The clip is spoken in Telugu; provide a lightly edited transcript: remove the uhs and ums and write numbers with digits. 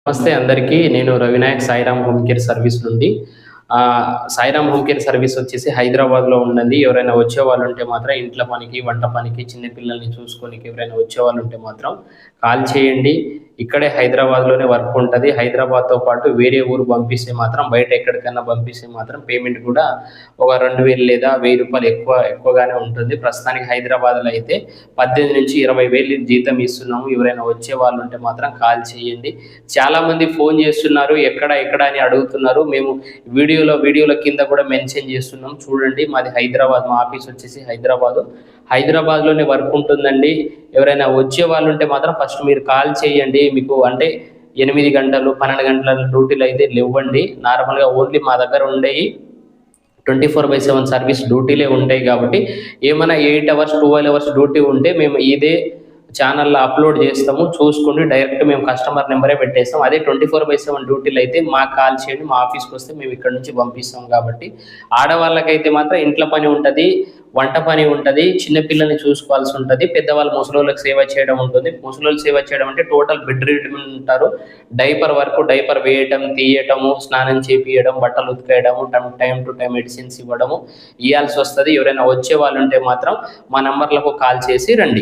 నమస్తే అందరికీ. నేను Ravinayak Sairam home care service నుండి. సాయిరామ్ హోమ్ కేర్ సర్వీస్ వచ్చేసి హైదరాబాద్‌లో ఉన్నది. ఎవరైనా వచ్చేవాళ్ళుంటే మాత్రం ఇంట్ల పనికి, వంట పనికి, చిన్న పిల్లల్ని చూసుకోనికి ఎవరైనా వచ్చేవాళ్ళుంటే మాత్రం కాల్ చేయండి. ఇక్కడే హైదరాబాద్‌లోనే వర్క్ ఉంటది. హైదరాబాద్‌తో పాటు వేరే ఊరు పంపిస్తే మాత్రం బయట ఎక్కడికన్నా పంపిస్తే మాత్రం పేమెంట్ కూడా ఒక 2000 లేదా రూ. 1000 ఎక్కువగానే ఉంటుంది. ప్రస్తుతానికి హైదరాబాద్‌లో అయితే 18,000-20,000 జీతం ఇస్తున్నాము. ఎవరైనా వచ్చేవాళ్ళుంటే మాత్రం కాల్ చేయండి. చాలామంది ఫోన్ చేస్తున్నారు. ఎక్కడ అని అడుగుతున్నారు. మేము వీడియోల కింద కూడా మెన్షన్ చేస్తున్నాం. చూడండి, మాది హైదరాబాద్. మా ఆఫీస్ వచ్చేసి హైదరాబాద్‌లోనే వర్క్ ఉంటుందండి. ఎవరైనా వచ్చే వాళ్ళుంటే మాత్రం ఫస్ట్ మీరు కాల్ చేయండి. మీకు అంటే 8 గంటలు, 12 గంటల డ్యూటీలు అయితే లేవ్వండి. నార్మల్‌గా ఓన్లీ మా దగ్గర ఉండేయి 24/7 సర్వీస్ డ్యూటీలే ఉంటాయి కాబట్టి ఏమైనా 8 అవర్స్, 12 అవర్స్ డ్యూటీ ఉంటే మేము ఇదే ఛానల్‌లో అప్లోడ్ చేస్తాము. చూసుకోండి. డైరెక్ట్ మేము కస్టమర్ నెంబరే పెట్టేస్తాం. అదే 24/7 డ్యూటీలు అయితే మాకు కాల్ చేయండి. మా ఆఫీస్‌కి వస్తే మేము ఇక్కడ నుంచి పంపిస్తాం కాబట్టి ఆడవాళ్ళకైతే మాత్రం ఇంట్ల పని ఉంటది, వంట పని ఉంటది, చిన్న పిల్లల్ని చూసుకోవాల్సి ఉంటది. పెద్దవాళ్ళు ముసలోళ్ళకి సేవ చేయడం ఉంటుంది. ముసలోళ్ళు సేవ చేయడం అంటే టోటల్ బెడ్ రిడెన్ ఉంటారు. డైపర్ వరకు డైపర్ వేయటం, తీయటము, స్నానం చేపియడం, బట్టలు ఉతికేయడము, టైమ్ టు టైమ్ మెడిసిన్స్ ఇవ్వడము ఇయ్యాల్సి వస్తది. ఎవరైనా వచ్చే వాళ్ళుంటే మాత్రం మా నంబర్‌లకు కాల్ చేసి రండి.